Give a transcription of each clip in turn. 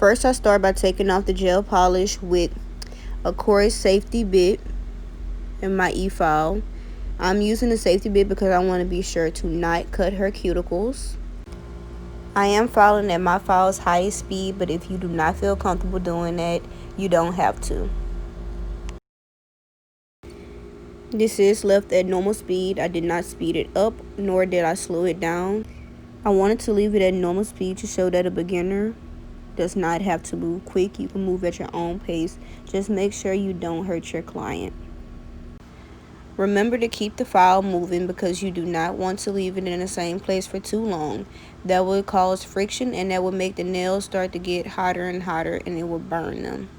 First, I start by taking off the gel polish with a coarse safety bit in my e-file. I'm using the safety bit because I want to be sure to not cut her cuticles. I am filing at my file's highest speed, but if you do not feel comfortable doing that, you don't have to. This is left at normal speed. I did not speed it up, nor did I slow it down. I wanted to leave it at normal speed to show that a beginner does not have to move quick. You can move at your own pace. Just make sure you don't hurt your client. Remember to keep the file moving because you do not want to leave it in the same place for too long. That will cause friction and that will make the nails start to get hotter and hotter and it will burn them.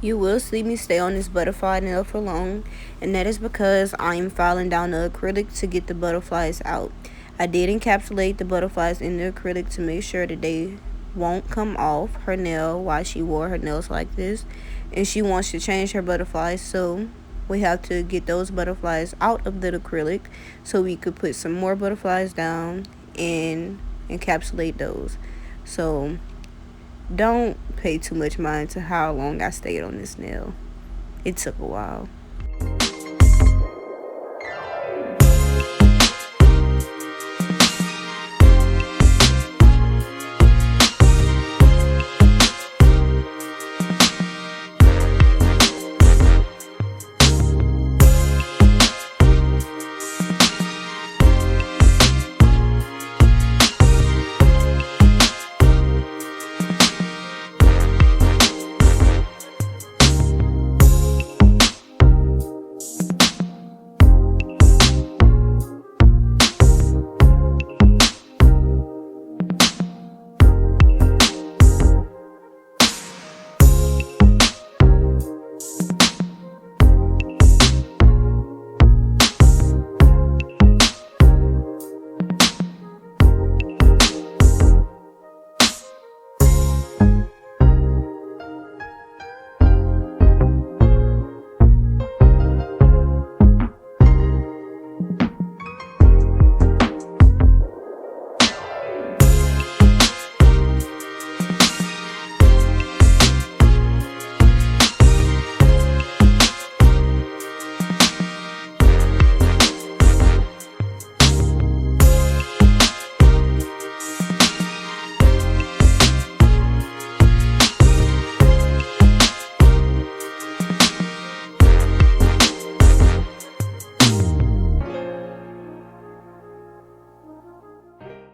You will see me stay on this butterfly nail for long, and that is because I am filing down the acrylic to get the butterflies out. I did encapsulate the butterflies in the acrylic to make sure that they won't come off her nail while she wore her nails like this, and she wants to change her butterflies, so we have to get those butterflies out of the acrylic so we could put some more butterflies down and encapsulate those. So don't pay too much mind to how long I stayed on this nail. It took a while.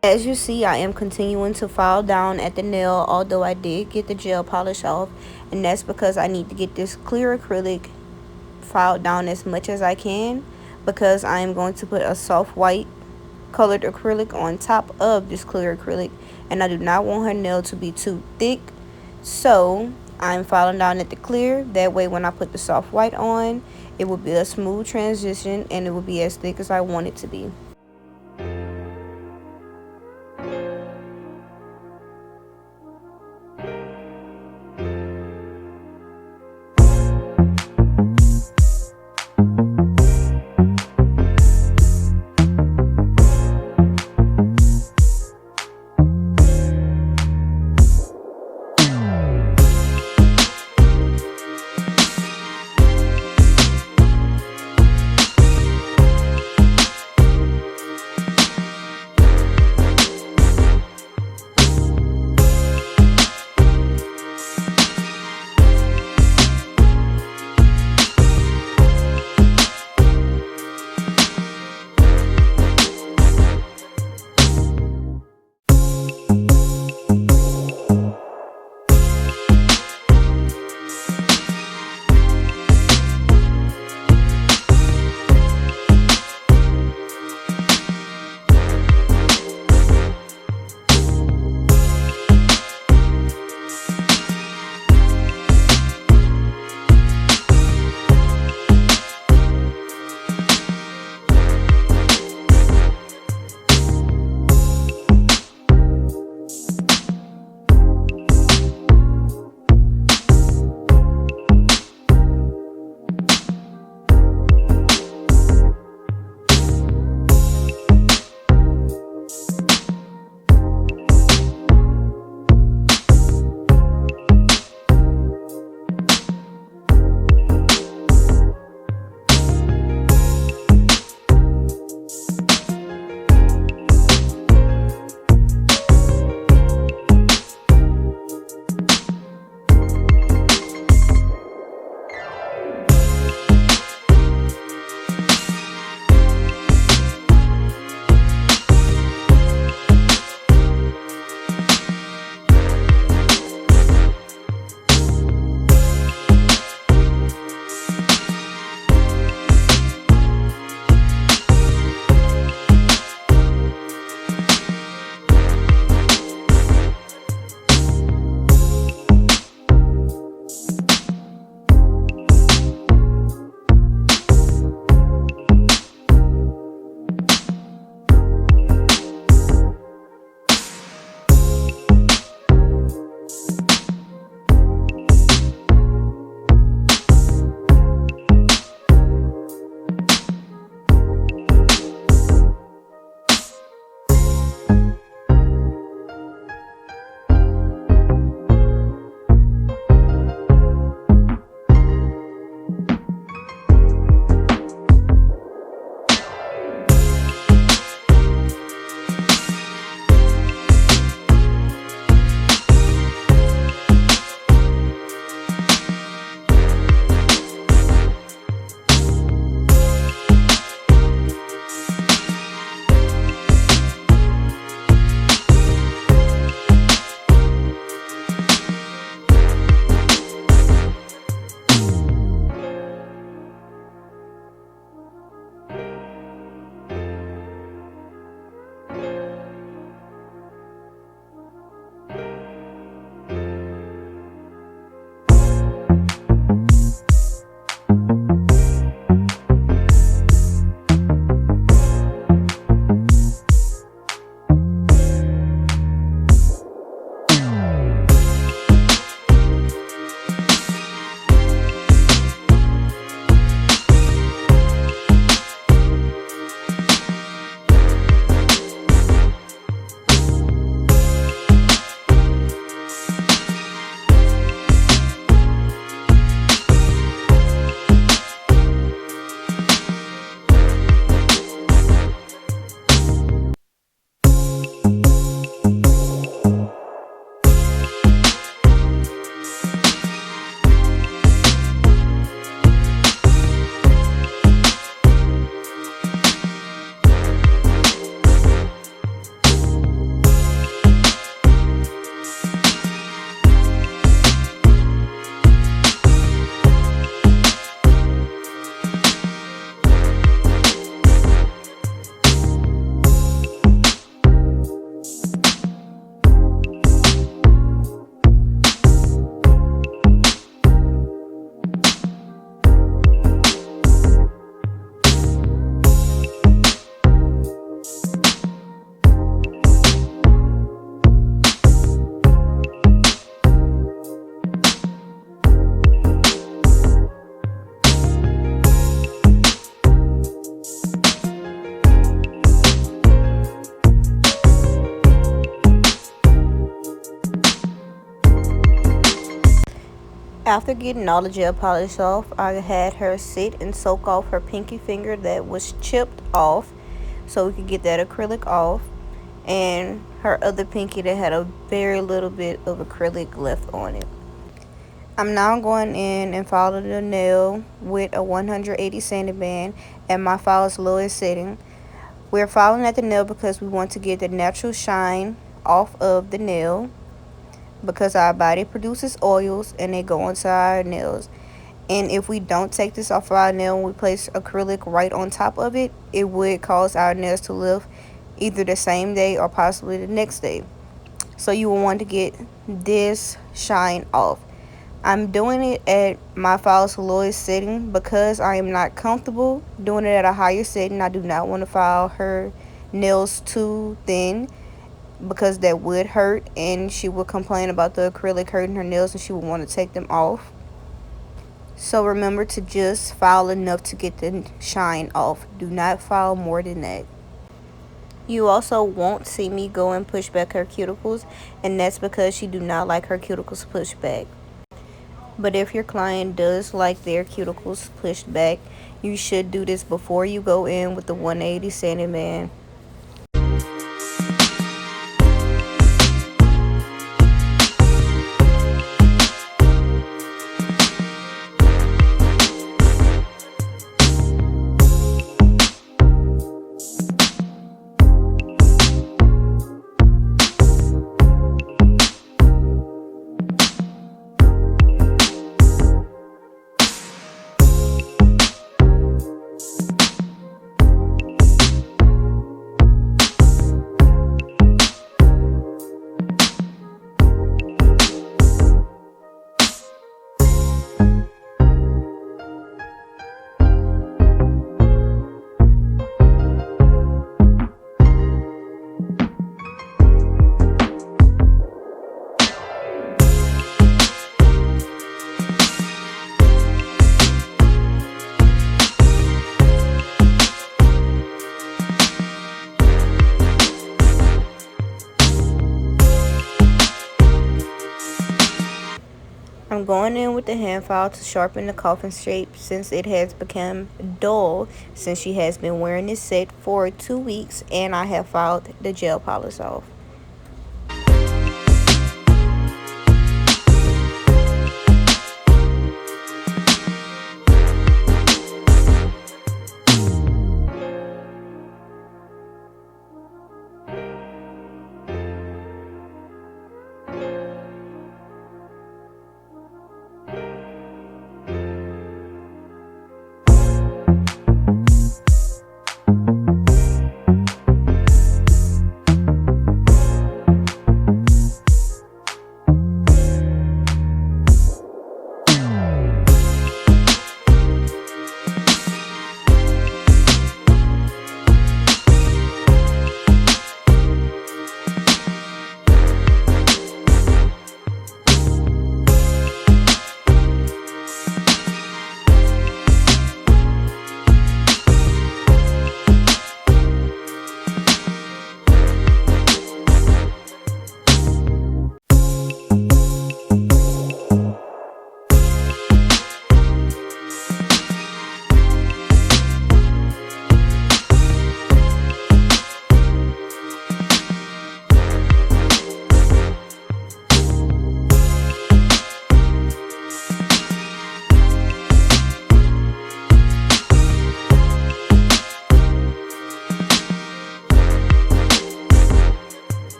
As you see, I am continuing to file down at the nail, although I did get the gel polish off, and that's because I need to get this clear acrylic filed down as much as I can, because I am going to put a soft white colored acrylic on top of this clear acrylic, and I do not want her nail to be too thick, so I'm filing down at the clear. That way when I put the soft white on, it will be a smooth transition and it will be as thick as I want it to be. After getting all the gel polish off, I had her sit and soak off her pinky finger that was chipped off so we could get that acrylic off, and her other pinky that had a very little bit of acrylic left on it. I'm now going in and following the nail with a 180 sanding band at my file's lowest setting. We're filing at the nail because we want to get the natural shine off of the nail, because our body produces oils and they go onto our nails. And if we don't take this off our nail and we place acrylic right on top of it, it would cause our nails to lift either the same day or possibly the next day. So you will want to get this shine off. I'm doing it at my file's lowest setting because I am not comfortable doing it at a higher setting. I do not want to file her nails too thin because that would hurt, and she would complain about the acrylic hurting her nails and she would want to take them off. So remember to just file enough to get the shine off. Do not file more than that. You also won't see me go and push back her cuticles, and that's because she do not like her cuticles pushed back. But if your client does like their cuticles pushed back, you should do this before you go in with the 180 sanding band. I'm going in with the hand file to sharpen the coffin shape since it has become dull since she has been wearing this set for 2 weeks and I have filed the gel polish off.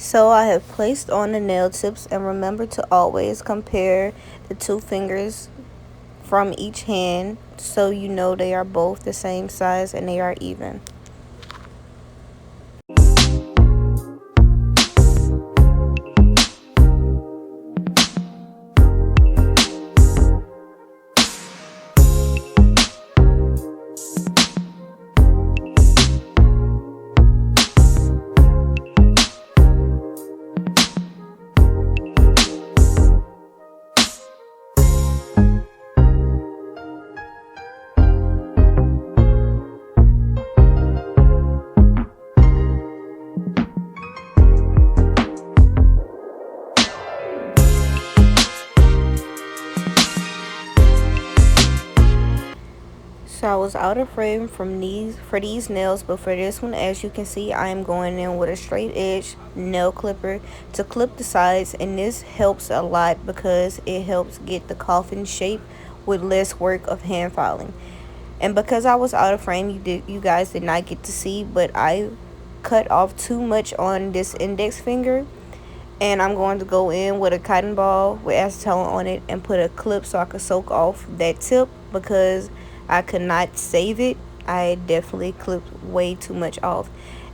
So I have placed on the nail tips, and remember to always compare the two fingers from each hand so you know they are both the same size and they are even. So I was out of frame from these nails, but for this one, as you can see, I am going in with a straight edge nail clipper to clip the sides, and this helps a lot because it helps get the coffin shape with less work of hand filing. And because I was out of frame, you guys did not get to see, but I cut off too much on this index finger, and I'm going to go in with a cotton ball with acetone on it and put a clip so I could soak off that tip because I could not save it. I definitely clipped way too much off,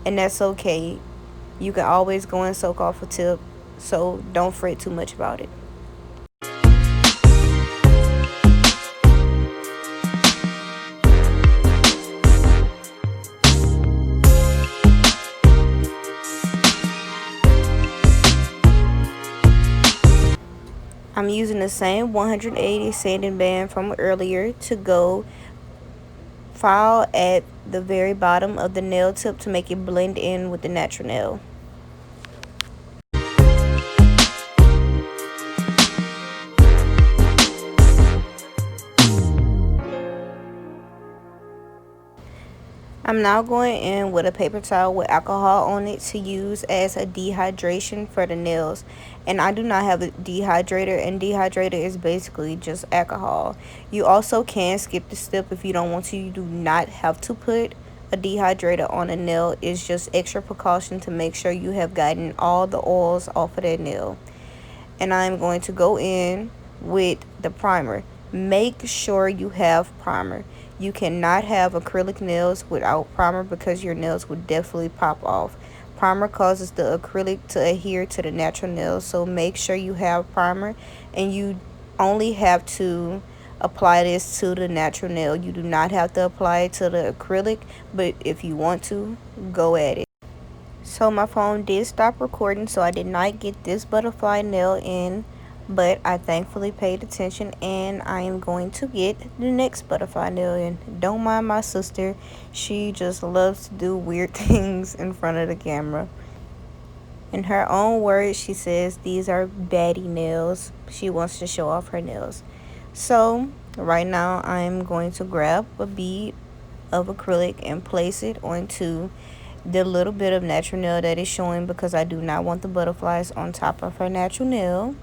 and that's okay. You can always go and soak off a tip, so don't fret too much about it. I'm using the same 180 sanding band from earlier to go file at the very bottom of the nail tip to make it blend in with the natural nail. I'm now going in with a paper towel with alcohol on it to use as a dehydration for the nails. And I do not have a dehydrator, and dehydrator is basically just alcohol. You also can skip the step if you don't want to. You do not have to put a dehydrator on a nail. It's just extra precaution to make sure you have gotten all the oils off of that nail. And I'm going to go in with the primer. Make sure you have primer. You cannot have acrylic nails without primer because your nails would definitely pop off. Primer causes the acrylic to adhere to the natural nails, so make sure you have primer, and you only have to apply this to the natural nail. You do not have to apply it to the acrylic, but if you want to, go at it. So my phone did stop recording, so I did not get this butterfly nail in, but I thankfully paid attention, and I am going to get the next butterfly nail in. Don't mind my sister. She just loves to do weird things in front of the camera. In her own words, she says these are baddie nails. She wants to show off her nails. So right now I'm going to grab a bead of acrylic and place it onto the little bit of natural nail that is showing because I do not want the butterflies on top of her natural nail.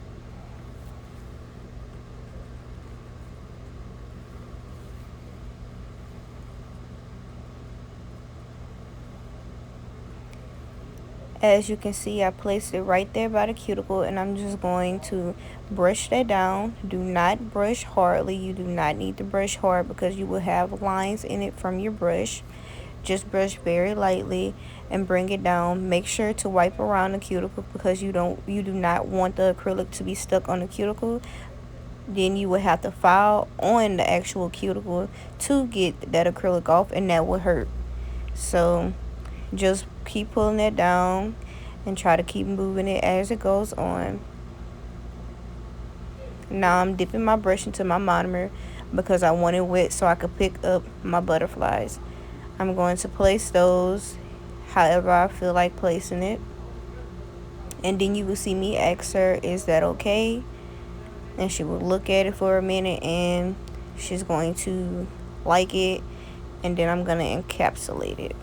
As you can see, I placed it right there by the cuticle, and I'm just going to brush that down. Do not brush hardly. You do not need to brush hard because you will have lines in it from your brush. Just brush very lightly and bring it down. Make sure to wipe around the cuticle because you do not want the acrylic to be stuck on the cuticle. Then you will have to file on the actual cuticle to get that acrylic off, and that will hurt. So just keep pulling it down and try to keep moving it as it goes on. Now I'm dipping my brush into my monomer because I want it wet so I could pick up my butterflies. I'm going to place those however I feel like placing it. And then you will see me ask her, is that okay? And she will look at it for a minute and she's going to like it. And then I'm going to encapsulate it.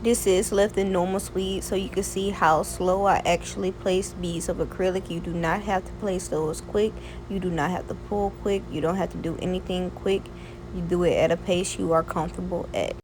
This is left in normal speed, so you can see how slow I actually place beads of acrylic. You do not have to place those quick. You do not have to pull quick. You don't have to do anything quick. You do it at a pace you are comfortable at.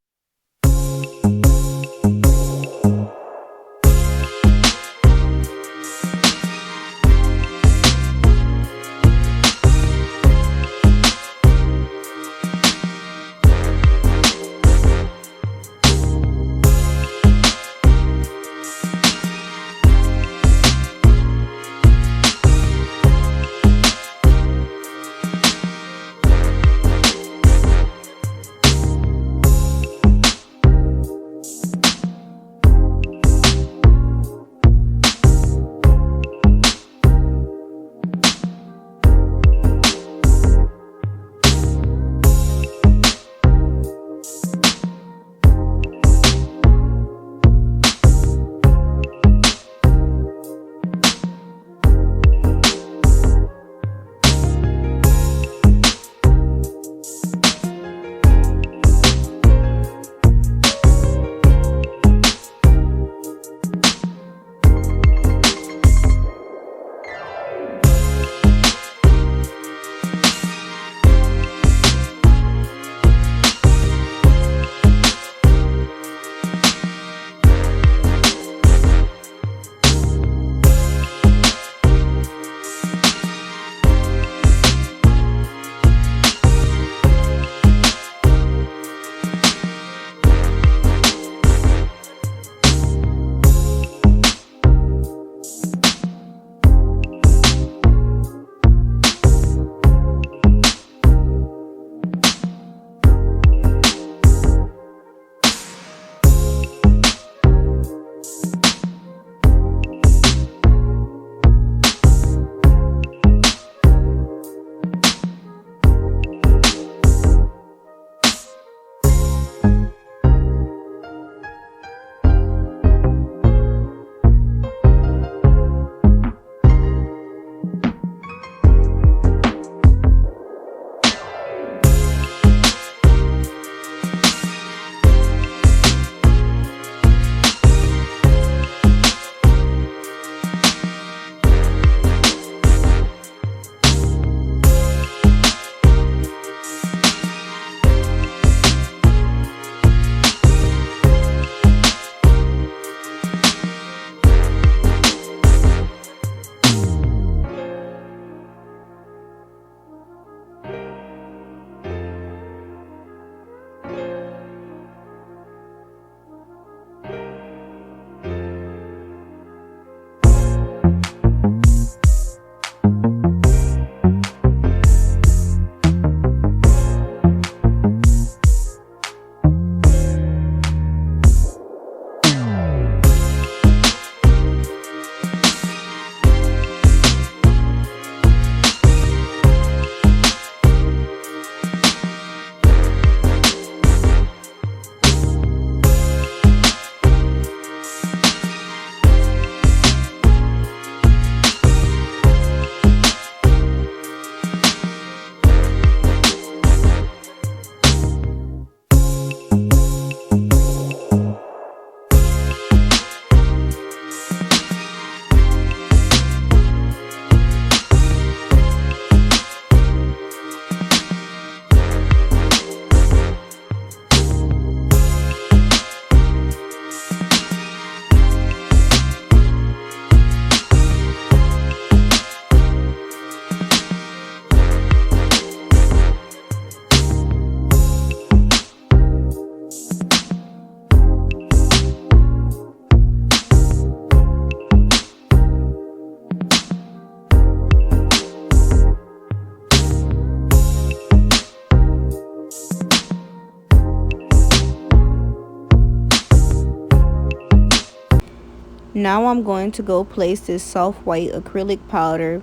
Now I'm going to go place this soft white acrylic powder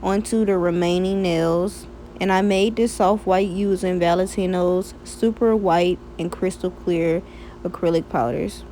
onto the remaining nails. And I made this soft white using Valentino's super white and crystal clear acrylic powders.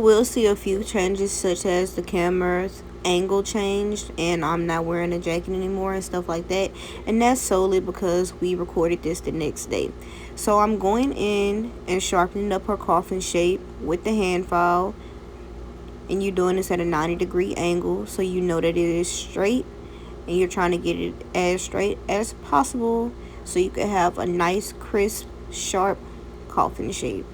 will see a few changes, such as the camera's angle changed and I'm not wearing a jacket anymore and stuff like that. And that's solely because we recorded this the next day. So I'm going in and sharpening up her coffin shape with the hand file. And you're doing this at a 90-degree angle so you know that it is straight. And you're trying to get it as straight as possible so you can have a nice, crisp, sharp coffin shape.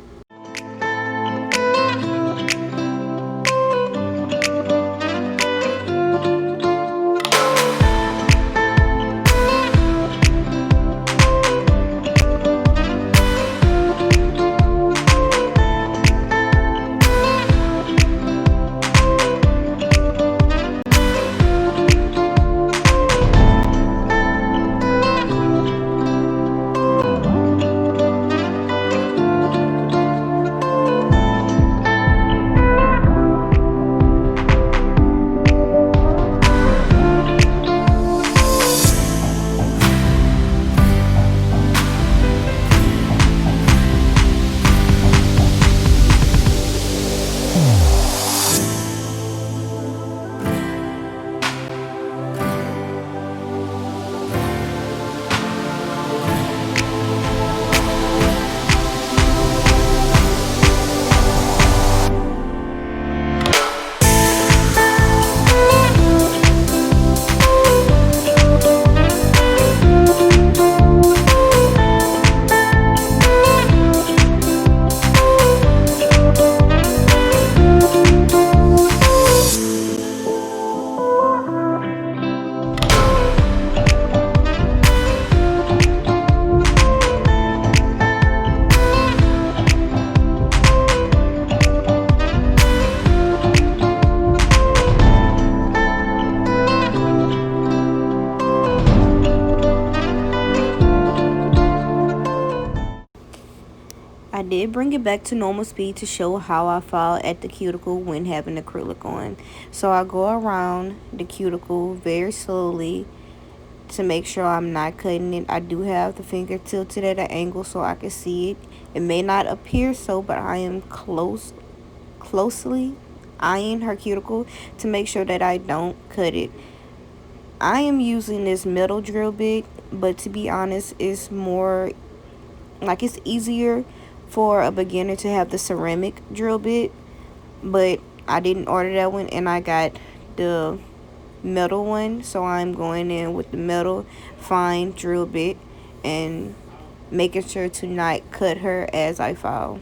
I did bring it back to normal speed to show how I file at the cuticle when having acrylic on. So I go around the cuticle very slowly to make sure I'm not cutting it. I do have the finger tilted at an angle so I can see it. It may not appear so, but I am closely eyeing her cuticle to make sure that I don't cut it. I am using this metal drill bit, but to be honest, it's more like it's easier for a beginner to have the ceramic drill bit, but I didn't order that one and I got the metal one, so I'm going in with the metal fine drill bit and making sure to not cut her as I file.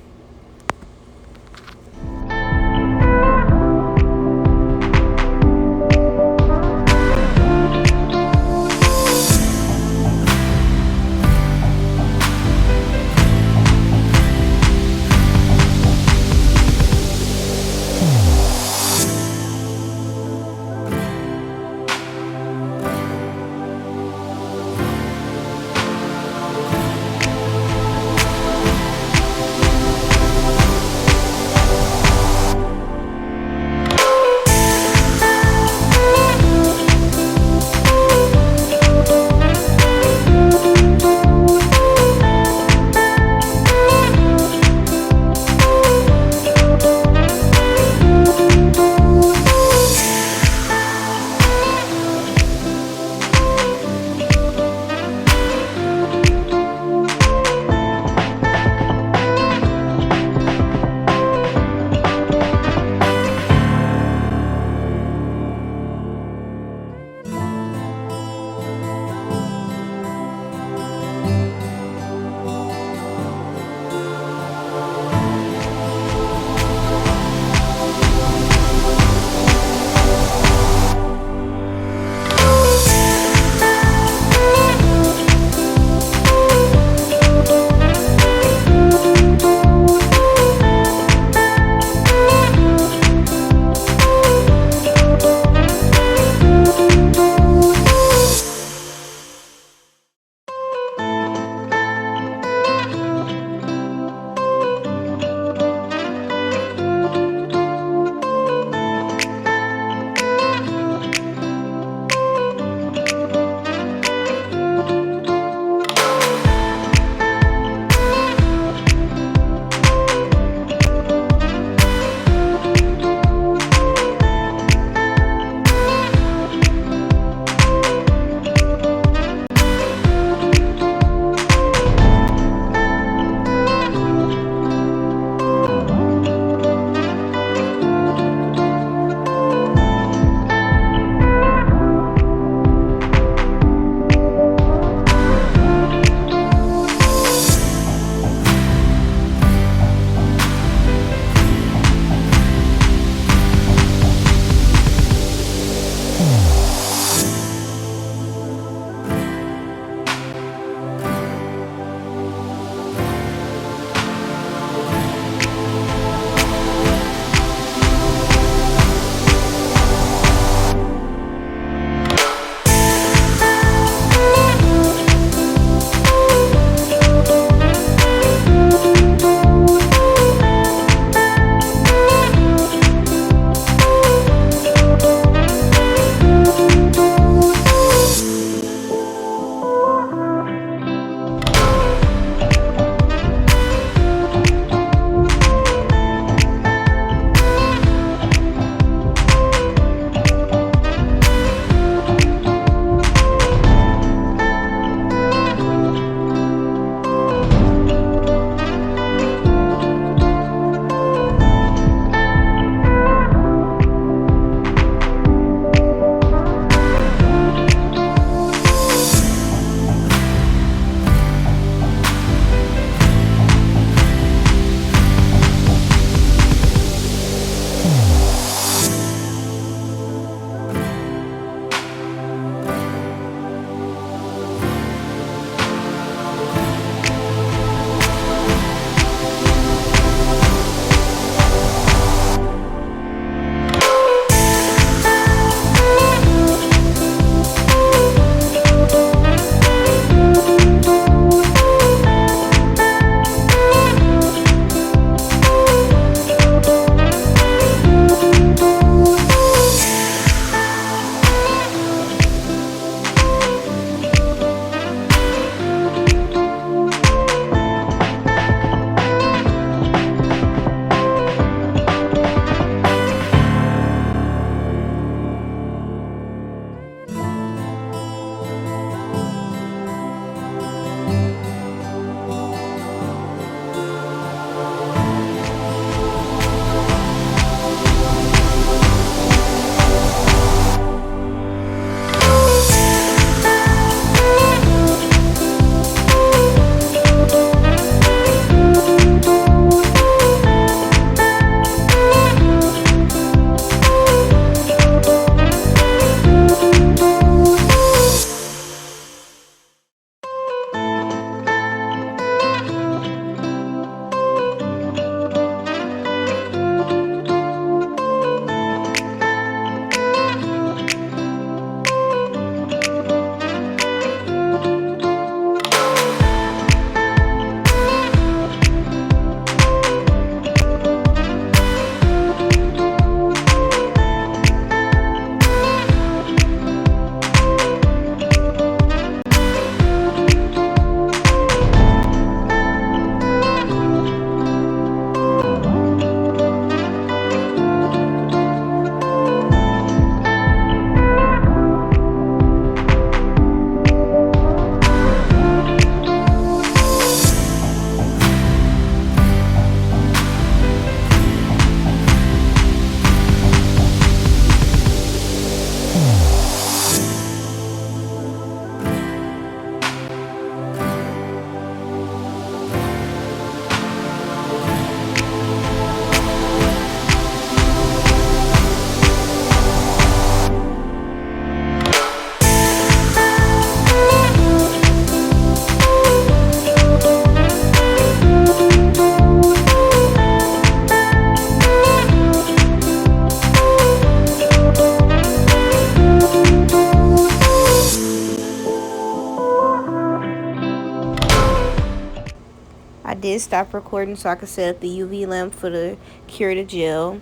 stop recording so I can set up the UV lamp for the cure to gel.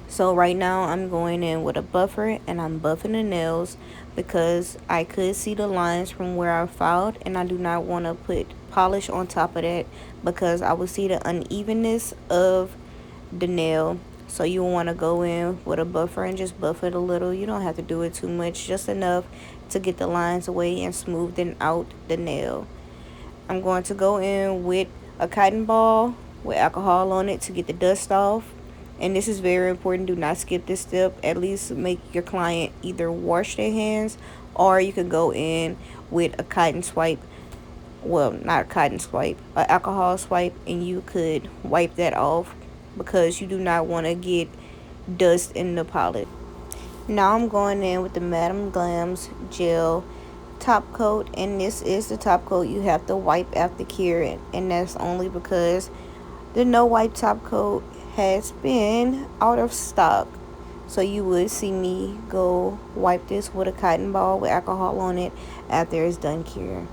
So right now I'm going in with a buffer and I'm buffing the nails because I could see the lines from where I filed, and I do not want to put polish on top of that because I will see the unevenness of the nail. So you want to go in with a buffer and just buff it a little. You don't have to do it too much, just enough to get the lines away and smoothen out the nail. I'm going to go in with a cotton ball with alcohol on it to get the dust off. And this is very important. Do not skip this step. At least make your client either wash their hands, or you can go in with a cotton swipe. Well, not a cotton swipe, an alcohol swipe, and you could wipe that off because you do not want to get dust in the palette. Now I'm going in with the Madame Glam's gel top coat, and this is the top coat you have to wipe after curing, and that's only because the no wipe top coat has been out of stock. So you would see me go wipe this with a cotton ball with alcohol on it after it's done curing.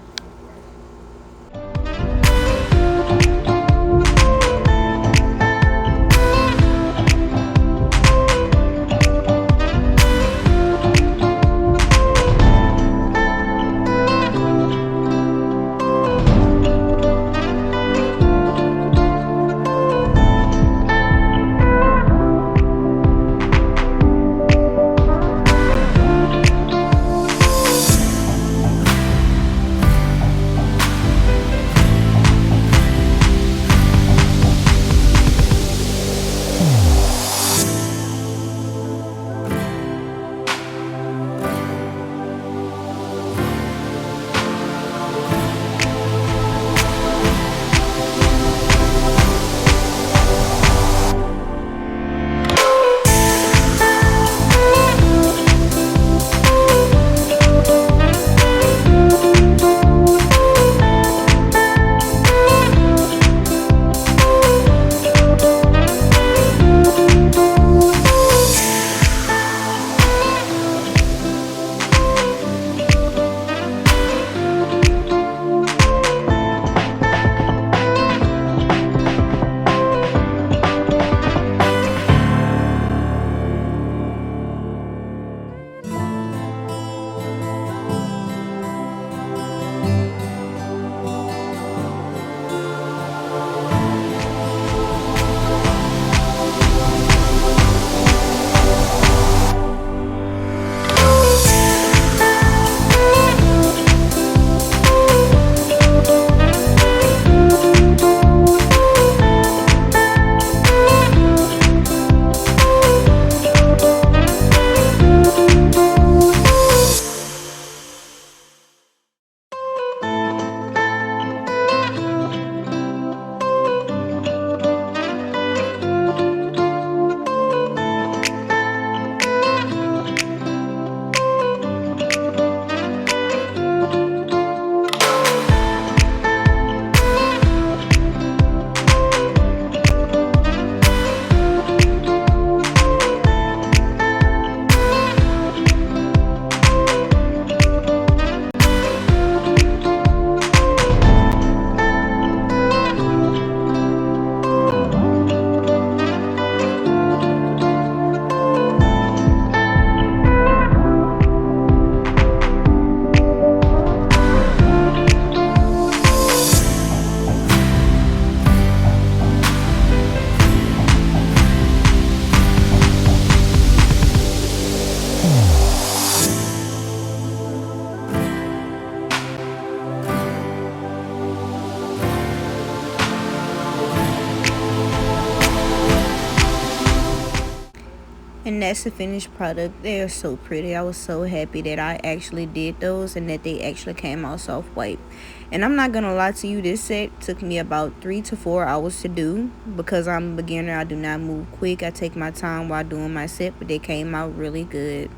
And that's the finished product. They are so pretty. I was so happy that I actually did those and that they actually came out soft white. And I'm not gonna lie to you, this set took me about 3 to 4 hours to do because I'm a beginner. I do not move quick. I take my time while doing my set, but they came out really good.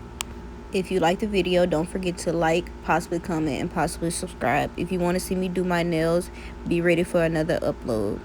If you like the video, don't forget to like, possibly comment, and possibly subscribe. If you want to see me do my nails, be ready for another upload.